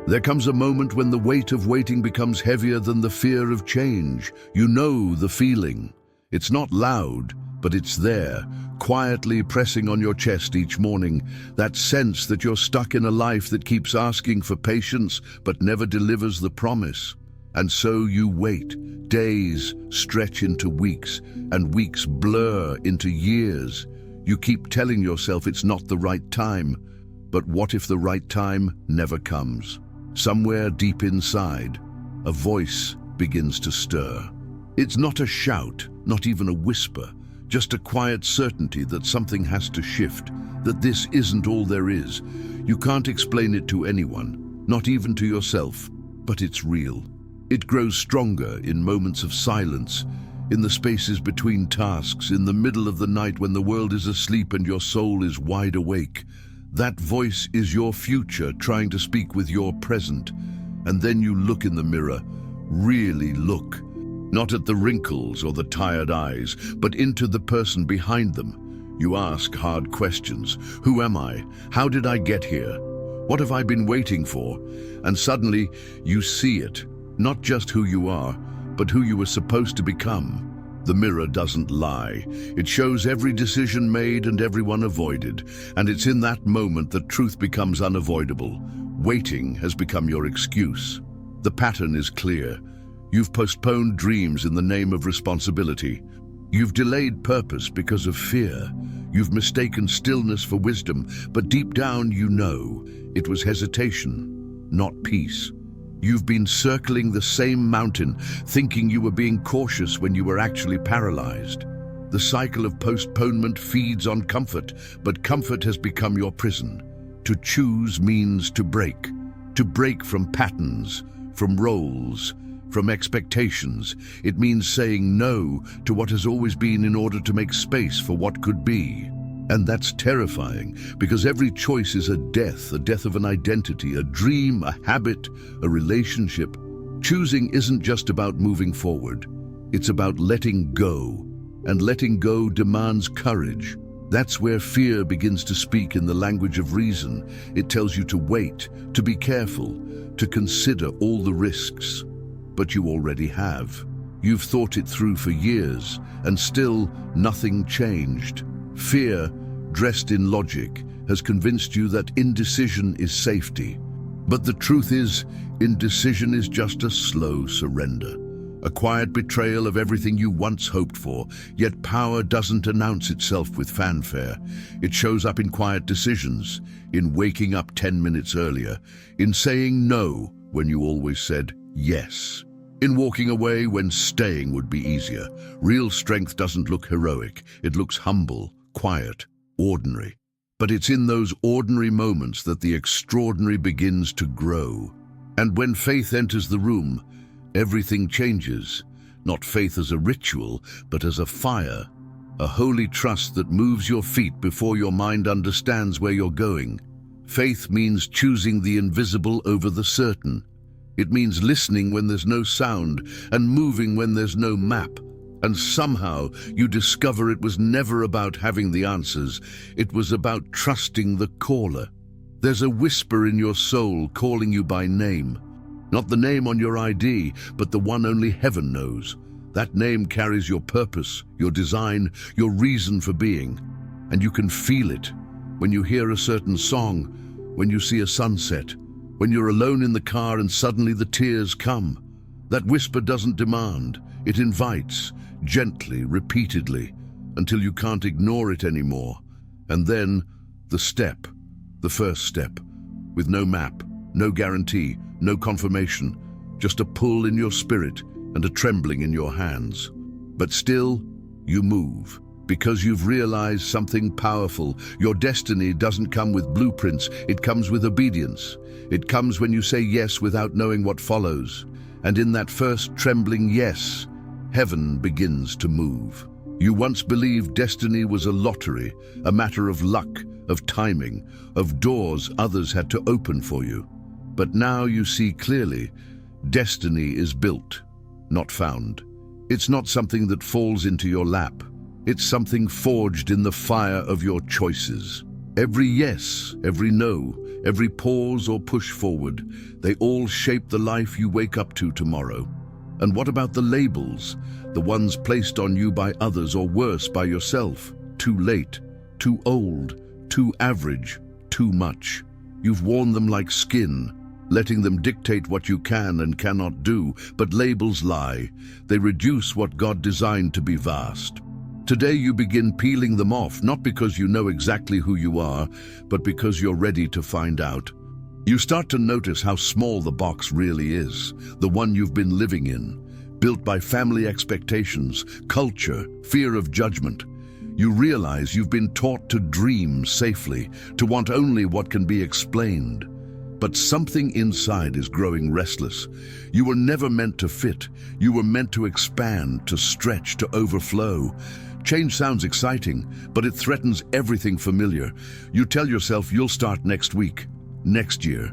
There comes a moment when the weight of waiting becomes heavier than the fear of change. You know the feeling. It's not loud, but it's there, quietly pressing on your chest each morning. That sense that you're stuck in a life that keeps asking for patience but never delivers the promise. And so you wait. Days stretch into weeks, and weeks blur into years. You keep telling yourself it's not the right time. But what if the right time never comes? Somewhere deep inside, a voice begins to stir. It's not a shout, not even a whisper, just a quiet certainty that something has to shift, that this isn't all there is. You can't explain it to anyone, not even to yourself, but it's real. It grows stronger in moments of silence, in the spaces between tasks, in the middle of the night when the world is asleep and your soul is wide awake. That voice is your future trying to speak with your present. And then you look in the mirror, really look. Not at the wrinkles or the tired eyes, but into the person behind them. You ask hard questions. Who am I? How did I get here? What have I been waiting for? And suddenly you see it. Not just who you are, but who you were supposed to become. The mirror doesn't lie. It shows every decision made and everyone avoided. And it's in that moment that truth becomes unavoidable. Waiting has become your excuse. The pattern is clear. You've postponed dreams in the name of responsibility. You've delayed purpose because of fear. You've mistaken stillness for wisdom, but deep down you know it was hesitation, not peace. You've been circling the same mountain, thinking you were being cautious when you were actually paralyzed. The cycle of postponement feeds on comfort, but comfort has become your prison. To choose means to break from patterns, from roles, from expectations. It means saying no to what has always been in order to make space for what could be. And that's terrifying, because every choice is a death of an identity, a dream, a habit, a relationship. Choosing isn't just about moving forward. It's about letting go. And letting go demands courage. That's where fear begins to speak in the language of reason. It tells you to wait, to be careful, to consider all the risks. But you already have. You've thought it through for years, and still nothing changed. Fear, dressed in logic, has convinced you that indecision is safety. But the truth is, indecision is just a slow surrender. A quiet betrayal of everything you once hoped for, yet power doesn't announce itself with fanfare. It shows up in quiet decisions, in waking up 10 minutes earlier, in saying no when you always said yes, in walking away when staying would be easier. Real strength doesn't look heroic, it looks humble, quiet, ordinary. But it's in those ordinary moments that the extraordinary begins to grow. And when faith enters the room, everything changes. Not faith as a ritual, but as a fire, a holy trust that moves your feet before your mind understands where you're going. Faith means choosing the invisible over the certain. It means listening when there's no sound and moving when there's no map. And somehow you discover it was never about having the answers. It was about trusting the caller. There's a whisper in your soul calling you by name. Not the name on your ID, but the one only heaven knows. That name carries your purpose, your design, your reason for being. And you can feel it when you hear a certain song, when you see a sunset, when you're alone in the car and suddenly the tears come. That whisper doesn't demand, it invites, gently, repeatedly, until you can't ignore it anymore. And then, the step, the first step, with no map, no guarantee, no confirmation, just a pull in your spirit and a trembling in your hands. But still, you move, because you've realized something powerful. Your destiny doesn't come with blueprints, it comes with obedience. It comes when you say yes without knowing what follows. And in that first trembling yes, heaven begins to move. You once believed destiny was a lottery, a matter of luck, of timing, of doors others had to open for you. But now you see clearly, destiny is built, not found. It's not something that falls into your lap. It's something forged in the fire of your choices. Every yes, every no, every pause or push forward, they all shape the life you wake up to tomorrow. And what about the labels? The ones placed on you by others, or worse, by yourself? Too late, too old, too average, too much. You've worn them like skin, letting them dictate what you can and cannot do. But labels lie. They reduce what God designed to be vast. Today you begin peeling them off, not because you know exactly who you are, but because you're ready to find out. You start to notice how small the box really is, the one you've been living in, built by family expectations, culture, fear of judgment. You realize you've been taught to dream safely, to want only what can be explained. But something inside is growing restless. You were never meant to fit. You were meant to expand, to stretch, to overflow. Change sounds exciting, but it threatens everything familiar. You tell yourself you'll start next week, next year,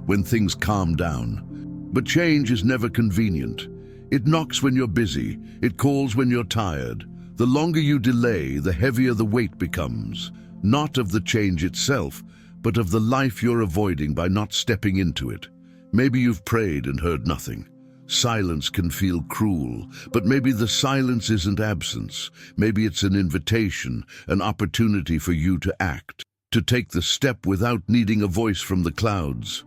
when things calm down. But change is never convenient. It knocks when you're busy. It calls when you're tired. The longer you delay, the heavier the weight becomes. Not of the change itself, but of the life you're avoiding by not stepping into it. Maybe you've prayed and heard nothing. Silence can feel cruel, but maybe the silence isn't absence. Maybe it's an invitation, an opportunity for you to act, to take the step without needing a voice from the clouds,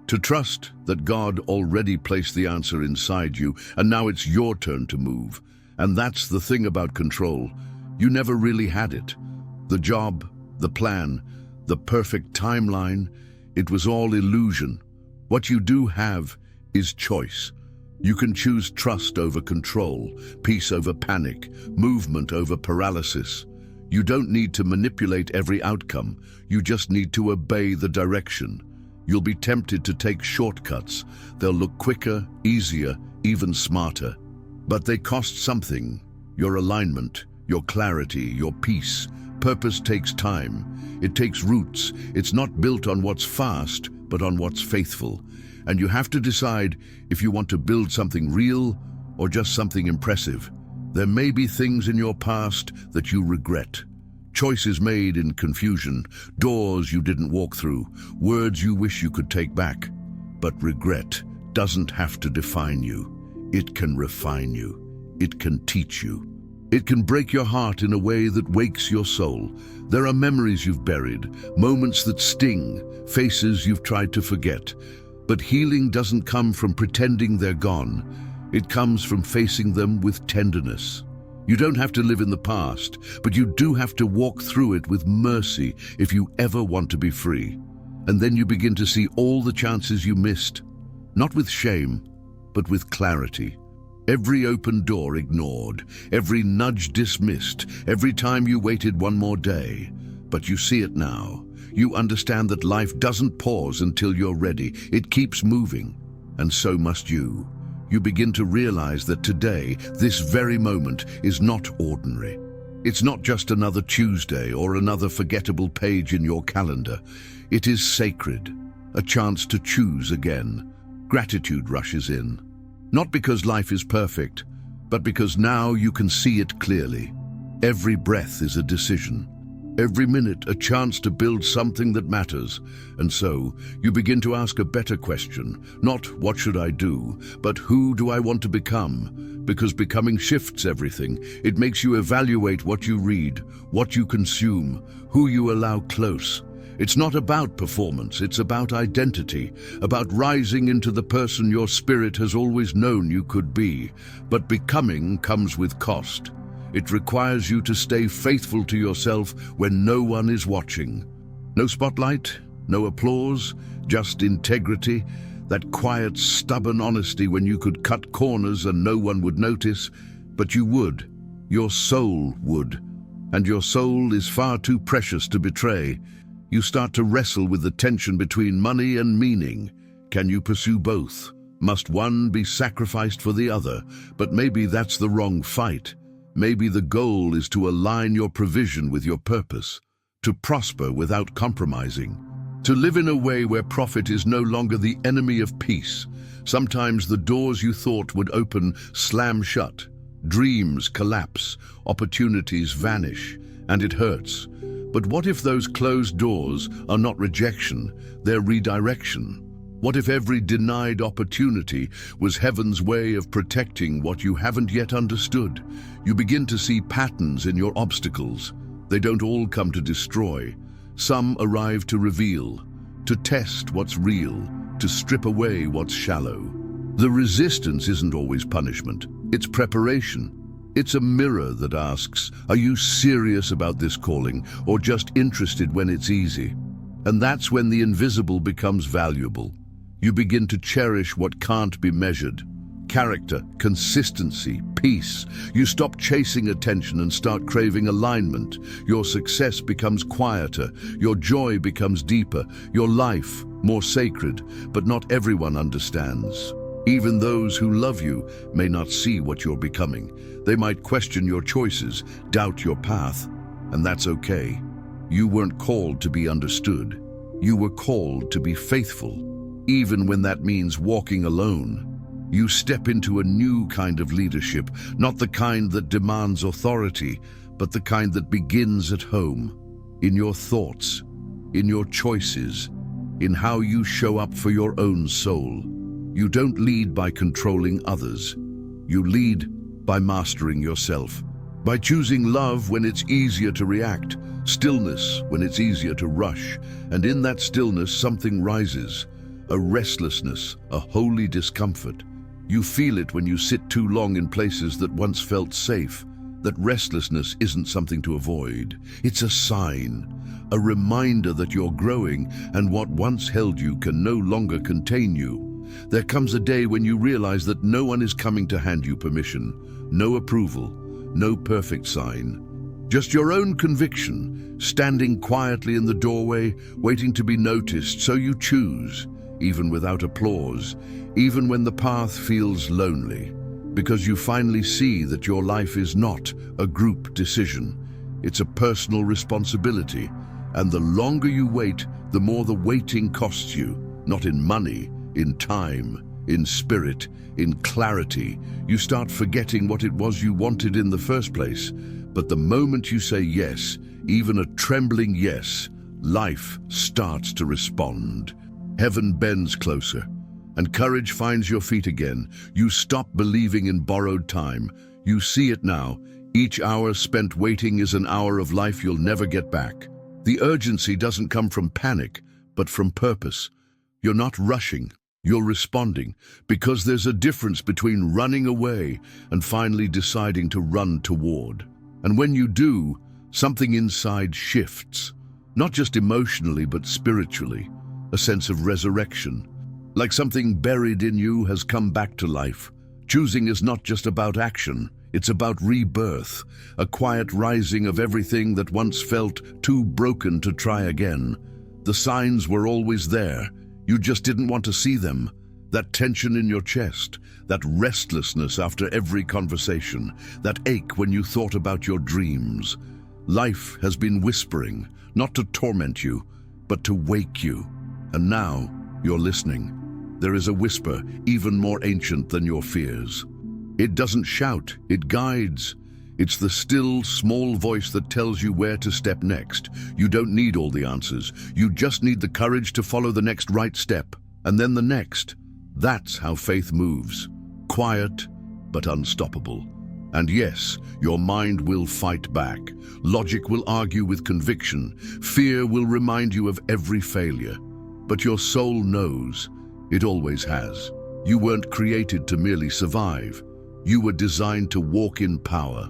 to trust that God already placed the answer inside you, and now it's your turn to move. And that's the thing about control. You never really had it. The job, the plan, the perfect timeline, it was all illusion. What you do have is choice. You can choose trust over control, peace over panic, movement over paralysis. You don't need to manipulate every outcome. You just need to obey the direction. You'll be tempted to take shortcuts. They'll look quicker, easier, even smarter. But they cost something. Your alignment, your clarity, your peace. Purpose takes time. It takes roots. It's not built on what's fast, but on what's faithful. And you have to decide if you want to build something real or just something impressive. There may be things in your past that you regret. Choices made in confusion, doors you didn't walk through, words you wish you could take back. But regret doesn't have to define you. It can refine you. It can teach you. It can break your heart in a way that wakes your soul. There are memories you've buried, moments that sting, faces you've tried to forget. But healing doesn't come from pretending they're gone. It comes from facing them with tenderness. You don't have to live in the past, but you do have to walk through it with mercy if you ever want to be free. And then you begin to see all the chances you missed, not with shame, but with clarity. Every open door ignored, every nudge dismissed, every time you waited one more day. But you see it now. You understand that life doesn't pause until you're ready. It keeps moving, and so must you. You begin to realize that today, this very moment, is not ordinary. It's not just another Tuesday or another forgettable page in your calendar. It is sacred, a chance to choose again. Gratitude rushes in. Not because life is perfect, but because now you can see it clearly. Every breath is a decision. Every minute a chance to build something that matters. And so you begin to ask a better question. Not what should I do, but who do I want to become? Because becoming shifts everything. It makes you evaluate what you read, what you consume, who you allow close. It's not about performance, it's about identity, about rising into the person your spirit has always known you could be. But becoming comes with cost. It requires you to stay faithful to yourself when no one is watching. No spotlight, no applause, just integrity, that quiet, stubborn honesty when you could cut corners and no one would notice, but you would. Your soul would. And your soul is far too precious to betray. You start to wrestle with the tension between money and meaning. Can you pursue both? Must one be sacrificed for the other? But maybe that's the wrong fight. Maybe the goal is to align your provision with your purpose, to prosper without compromising, to live in a way where profit is no longer the enemy of peace. Sometimes the doors you thought would open slam shut, dreams collapse, opportunities vanish, and it hurts. But what if those closed doors are not rejection, they're redirection? What if every denied opportunity was heaven's way of protecting what you haven't yet understood? You begin to see patterns in your obstacles. They don't all come to destroy. Some arrive to reveal, to test what's real, to strip away what's shallow. The resistance isn't always punishment, it's preparation. It's a mirror that asks, are you serious about this calling, or just interested when it's easy? And that's when the invisible becomes valuable. You begin to cherish what can't be measured. Character, consistency, peace. You stop chasing attention and start craving alignment. Your success becomes quieter. Your joy becomes deeper. Your life more sacred. But not everyone understands. Even those who love you may not see what you're becoming. They might question your choices, doubt your path, and that's okay. You weren't called to be understood. You were called to be faithful, even when that means walking alone. You step into a new kind of leadership, not the kind that demands authority, but the kind that begins at home, in your thoughts, in your choices, in how you show up for your own soul. You don't lead by controlling others. You lead by mastering yourself, by choosing love when it's easier to react, stillness when it's easier to rush, and in that stillness something rises, a restlessness, a holy discomfort. You feel it when you sit too long in places that once felt safe. That restlessness isn't something to avoid. It's a sign, a reminder that you're growing and what once held you can no longer contain you. There comes a day when you realize that no one is coming to hand you permission, no approval, no perfect sign. Just your own conviction, standing quietly in the doorway, waiting to be noticed, so you choose, even without applause, even when the path feels lonely, because you finally see that your life is not a group decision. It's a personal responsibility, and the longer you wait, the more the waiting costs you, not in money, in time, in spirit, in clarity. You start forgetting what it was you wanted in the first place. But the moment you say yes, even a trembling yes, life starts to respond. Heaven bends closer, and courage finds your feet again. You stop believing in borrowed time. You see it now. Each hour spent waiting is an hour of life you'll never get back. The urgency doesn't come from panic, but from purpose. You're not rushing. You're responding, because there's a difference between running away and finally deciding to run toward. And when you do, something inside shifts, not just emotionally but spiritually, a sense of resurrection. Like something buried in you has come back to life. Choosing is not just about action, it's about rebirth, a quiet rising of everything that once felt too broken to try again. The signs were always there. You just didn't want to see them. That tension in your chest, that restlessness after every conversation, that ache when you thought about your dreams. Life has been whispering, not to torment you, but to wake you. And now you're listening. There is a whisper even more ancient than your fears. It doesn't shout, it guides. It's the still, small voice that tells you where to step next. You don't need all the answers. You just need the courage to follow the next right step, and then the next. That's how faith moves. Quiet, but unstoppable. And yes, your mind will fight back. Logic will argue with conviction. Fear will remind you of every failure. But your soul knows. It always has. You weren't created to merely survive. You were designed to walk in power.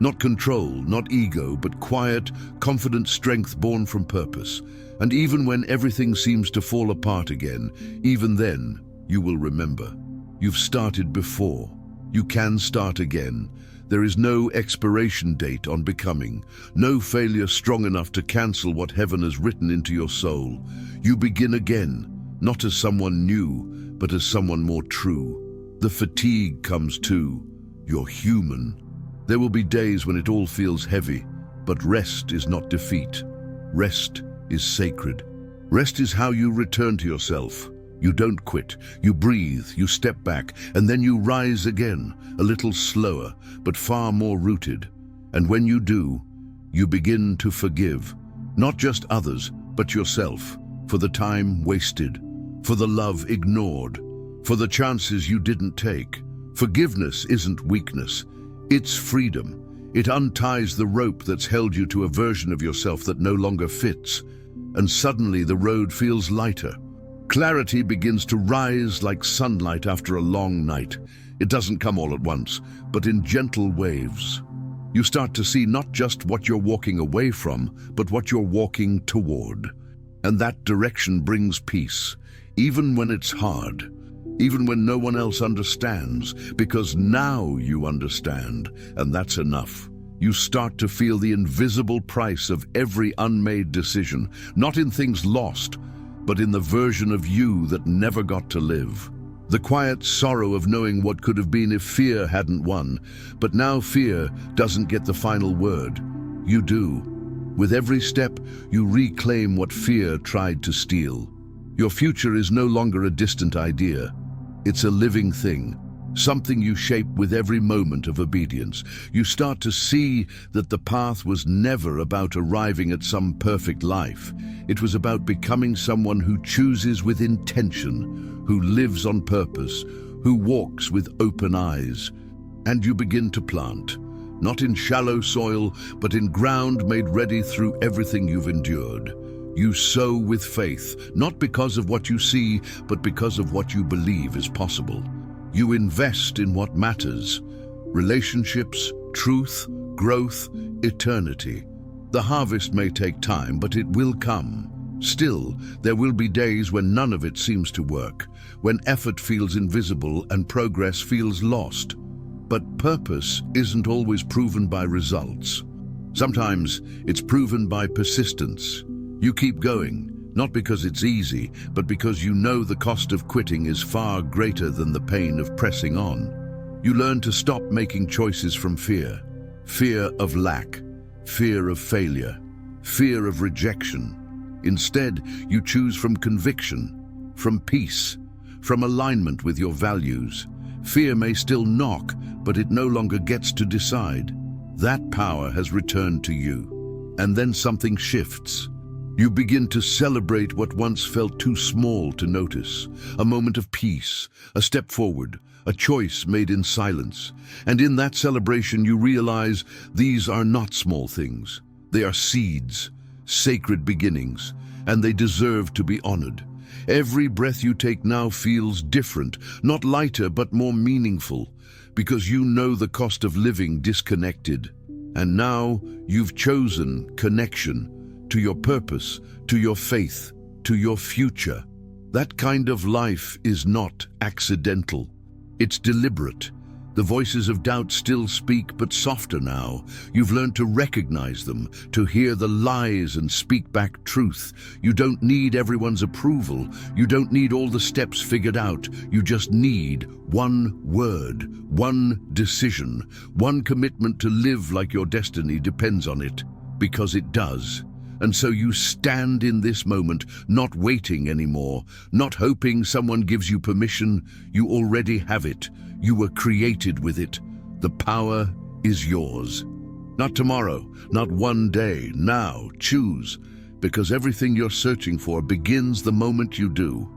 Not control, not ego, but quiet, confident strength born from purpose. And even when everything seems to fall apart again, even then, you will remember. You've started before. You can start again. There is no expiration date on becoming, no failure strong enough to cancel what heaven has written into your soul. You begin again, not as someone new, but as someone more true. The fatigue comes too. You're human. There will be days when it all feels heavy, but rest is not defeat. Rest is sacred. Rest is how you return to yourself. You don't quit. You breathe, you step back, and then you rise again, a little slower, but far more rooted. And when you do, you begin to forgive. Not just others, but yourself, for the time wasted, for the love ignored, for the chances you didn't take. Forgiveness isn't weakness, it's freedom. It unties the rope that's held you to a version of yourself that no longer fits, and suddenly the road feels lighter. Clarity begins to rise like sunlight after a long night. It doesn't come all at once, but in gentle waves. You start to see not just what you're walking away from, but what you're walking toward. And that direction brings peace, even when it's hard, even when no one else understands, because now you understand, and that's enough. You start to feel the invisible price of every unmade decision, not in things lost, but in the version of you that never got to live. The quiet sorrow of knowing what could have been if fear hadn't won. But now fear doesn't get the final word. You do. With every step, you reclaim what fear tried to steal. Your future is no longer a distant idea. It's a living thing, something you shape with every moment of obedience. You start to see that the path was never about arriving at some perfect life. It was about becoming someone who chooses with intention, who lives on purpose, who walks with open eyes. And you begin to plant, not in shallow soil, but in ground made ready through everything you've endured. You sow with faith, not because of what you see, but because of what you believe is possible. You invest in what matters: relationships, truth, growth, eternity. The harvest may take time, but it will come. Still, there will be days when none of it seems to work, when effort feels invisible and progress feels lost. But purpose isn't always proven by results. Sometimes it's proven by persistence. You keep going, not because it's easy, but because you know the cost of quitting is far greater than the pain of pressing on. You learn to stop making choices from fear. Fear of lack, fear of failure, fear of rejection. Instead, you choose from conviction, from peace, from alignment with your values. Fear may still knock, but it no longer gets to decide. That power has returned to you. And then something shifts. You begin to celebrate what once felt too small to notice. A moment of peace, a step forward, a choice made in silence. And in that celebration you realize these are not small things. They are seeds, sacred beginnings, and they deserve to be honored. Every breath you take now feels different, not lighter but more meaningful, because you know the cost of living disconnected. And now you've chosen connection to your purpose, to your faith, to your future. That kind of life is not accidental. It's deliberate. The voices of doubt still speak, but softer now. You've learned to recognize them, to hear the lies and speak back truth. You don't need everyone's approval. You don't need all the steps figured out. You just need one word, one decision, one commitment to live like your destiny depends on it, because it does. And so you stand in this moment, not waiting anymore, not hoping someone gives you permission. You already have it. You were created with it. The power is yours. Not tomorrow, not one day. Now, choose, because everything you're searching for begins the moment you do.